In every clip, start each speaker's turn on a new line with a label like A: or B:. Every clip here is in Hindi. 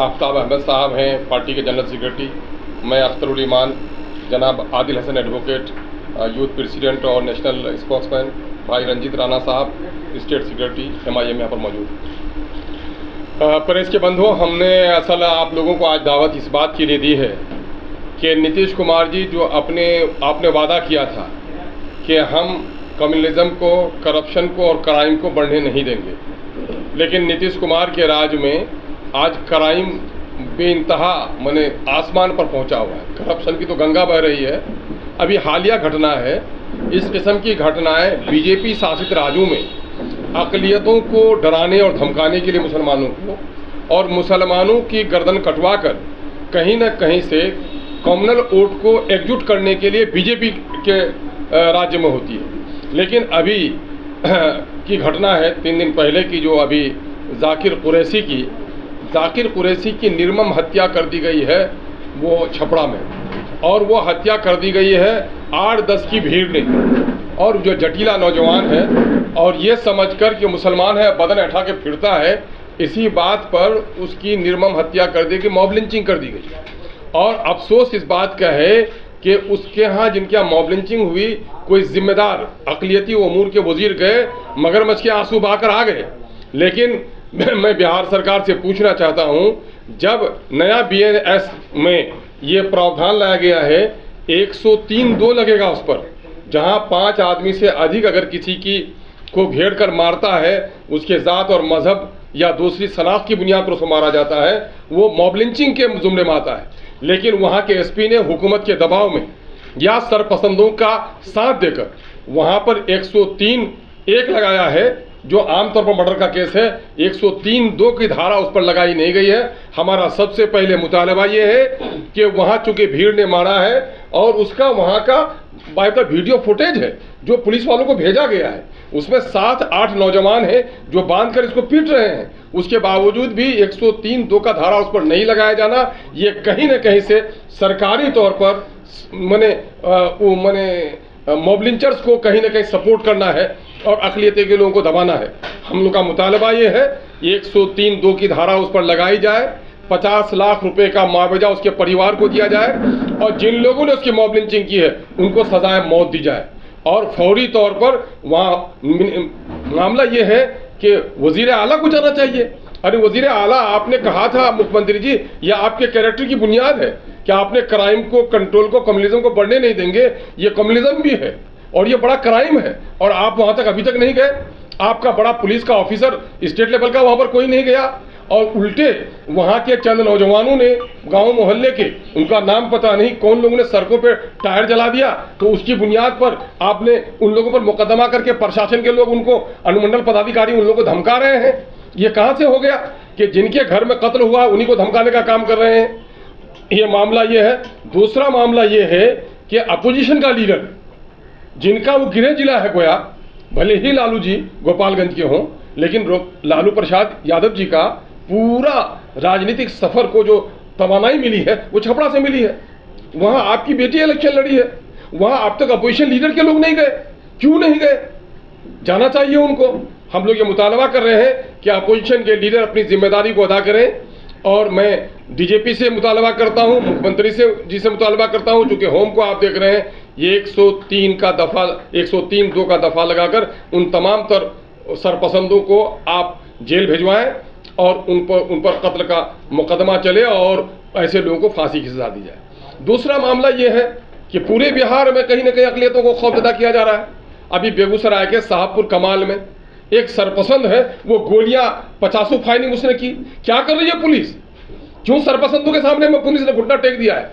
A: आफ्ताब अहमद साहब हैं पार्टी के जनरल सेक्रेटरी, मैं अख्तरुल ईमान, जनाब Adil Hasan advocate youth president और नेशनल स्पोक्समैन भाई रंजीत राणा साहब स्टेट सेक्रेटरी MIM यहाँ पर मौजूद। प्रेस के बंधुओं, हमने असल आप लोगों को आज दावत इस बात के लिए दी है कि नीतीश कुमार जी जो आपने वादा किया था कि हम कम्युनलिज्म को, करप्शन को और क्राइम को बढ़ने नहीं देंगे, लेकिन नीतीश कुमार के राज में आज क्राइम बेइंतहा माने आसमान पर पहुंचा हुआ है। करप्शन की तो गंगा बह रही है। अभी हालिया घटना है, इस किस्म की घटनाएं बीजेपी शासित राज्यों में अक़लियतों को डराने और धमकाने के लिए मुसलमानों को और मुसलमानों की गर्दन कटवाकर कहीं न कहीं से कम्युनल वोट को एकजुट करने के लिए बीजेपी के राज्य में होती है। लेकिन अभी की घटना है 3 दिन पहले की, जो अभी जाकिर कुरैशी की निर्मम हत्या कर दी गई है वो छपरा में, और वो हत्या कर दी गई है 8-10 की भीड़ ने, और जो जटीला नौजवान है और ये समझकर कि मुसलमान है बदन उठा के फिरता है, इसी बात पर उसकी निर्मम हत्या कर दी गई, मॉब लिंचिंग कर दी गई। और अफसोस इस बात का है कि उसके यहाँ जिनके यहाँ मॉब लिंचिंग हुई, कोई जिम्मेदार अक़लियती उमूर के वजीर गए, मगरमच्छ के आंसू बहाकर आ गए। लेकिन मैं बिहार सरकार से पूछना चाहता हूँ, जब नया BNS में ये प्रावधान लाया गया है 103(2) लगेगा उस पर, जहाँ 5 आदमी से अधिक अगर किसी को घेर कर मारता है, उसके ज़ात और मजहब या दूसरी शनाख्त की बुनियाद पर उसको मारा जाता है, वो मॉब लिंचिंग के जुमले में आता है। लेकिन वहाँ के SP ने हुकूमत के दबाव में या सरपसंदों का साथ देकर वहाँ पर 103(1) लगाया है, जो आमतौर पर मर्डर का केस है। 103(2) की धारा उस पर लगाई नहीं गई है। हमारा सबसे पहले मुतालबा ये है कि वहाँ चूंकि भीड़ ने मारा है और उसका वहाँ का बाकायदा वीडियो फुटेज है जो पुलिस वालों को भेजा गया है, उसमें 7-8 नौजवान हैं जो बांध कर इसको पीट रहे हैं। उसके बावजूद भी 103(2) का धारा उस पर नहीं लगाया जाना, ये कहीं न कहीं से सरकारी तौर पर मॉब लिंचर्स को कहीं न कहीं सपोर्ट करना है और अक़लियती के लोगों को दबाना है। हम लोग का मुतालबा ये है 103(2) की धारा उस पर लगाई जाए, 50 लाख रुपए का मुआवजा उसके परिवार को दिया जाए, और जिन लोगों ने उसकी मॉब लिंचिंग की है उनको सजाए मौत दी जाए। और फौरी तौर पर वहाँ मामला ये है कि वज़ीर आला को जाना चाहिए। अरे वज़ीर आला, आपने कहा था मुख्यमंत्री जी, यह आपके कैरेक्टर की बुनियाद है कि आपने क्राइम को, कंट्रोल को, कम्युनलिज्म को बढ़ने नहीं देंगे। ये कम्युनलिज्म भी है और ये बड़ा क्राइम है, और आप वहाँ तक अभी तक नहीं गए। आपका बड़ा पुलिस का ऑफिसर स्टेट लेवल का वहाँ पर कोई नहीं गया, और उल्टे वहाँ के चंद नौजवानों ने, गांव मोहल्ले के, उनका नाम पता नहीं, कौन लोगों ने सड़कों पे टायर जला दिया, तो उसकी बुनियाद पर आपने उन लोगों पर मुकदमा करके प्रशासन के लोग, उनको अनुमंडल पदाधिकारी उन लोगों को धमका रहे हैं। ये कहाँ से हो गया कि जिनके घर में कत्ल हुआ उन्हीं को धमकाने का काम कर रहे हैं? ये मामला ये है। दूसरा मामला ये है कि अपोजिशन का लीडर, जिनका वो गृह जिला है गोया, भले ही लालू जी गोपालगंज के हों, लेकिन लालू प्रसाद यादव जी का पूरा राजनीतिक सफर को जो तवानाई मिली है वो छपरा से मिली है। वहाँ आपकी बेटी इलेक्शन लड़ी है, वहाँ अब तक अपोजिशन लीडर के लोग नहीं गए। क्यों नहीं गए? जाना चाहिए उनको। हम लोग ये मुतालबा कर रहे हैं कि अपोजिशन के लीडर अपनी जिम्मेदारी को अदा करें, और मैं DGP से मुतालबा करता हूँ, मुख्यमंत्री से मुतालबा करता हूँ, चूँकि होम को आप देख रहे हैं, ये 103(2) का दफ़ा लगाकर उन तमाम सरपसंदों को आप जेल भिजवाएं और उन पर कत्ल का मुकदमा चले और ऐसे लोगों को फांसी की सजा दी जाए। दूसरा मामला ये है कि पूरे बिहार में कहीं न कहीं अक़लियतों को खौफजदा किया जा रहा है। अभी बेगूसराय के साहबपुर कमाल में एक सरपसंद है, वो गोलियां 50 फायरिंग उसने की। क्या कर रही है पुलिस? क्यों सरपसंदों के सामने में पुलिस ने घुटना टेक दिया है?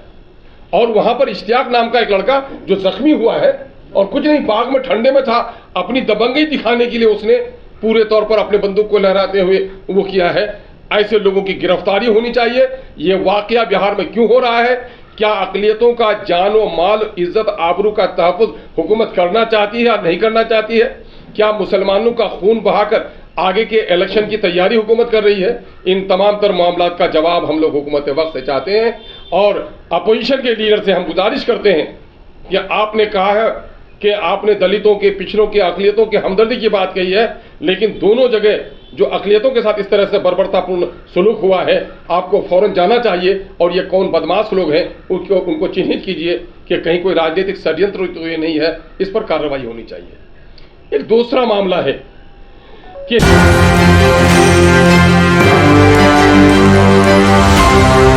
A: और वहां पर इश्तियाक नाम का एक लड़का जो जख्मी हुआ है, और कुछ नहीं, बाग में ठंडे में था, अपनी दबंगई दिखाने के लिए उसने पूरे तौर पर अपने बंदूक को लहराते हुए वो किया है। ऐसे लोगों की गिरफ्तारी होनी चाहिए। ये वाकया बिहार में क्यों हो रहा है? क्या अक़लियतों का जान व माल, इज्जत, आबरू का तहफ़्फ़ुज़ हुकूमत करना चाहती है या नहीं करना चाहती है? क्या मुसलमानों का खून बहाकर आगे के इलेक्शन की तैयारी हुकूमत कर रही है? इन तमाम तर मामलात का जवाब हम लोग हुकूमत वक्त से चाहते हैं, और अपोजिशन के लीडर से हम गुजारिश करते हैं कि आपने कहा है कि आपने दलितों के, पिछड़ों के, अक़लियतों के हमदर्दी की बात कही है, लेकिन दोनों जगह जो अक़लियतों के साथ इस तरह से बर्बरतापूर्ण सलूक हुआ है, आपको फ़ौरन जाना चाहिए और ये कौन बदमाश लोग हैं उनको चिन्हित कीजिए कि कहीं कोई राजनीतिक षड्यंत्र तो ये नहीं है, इस पर कार्रवाई होनी चाहिए। एक दूसरा मामला है कि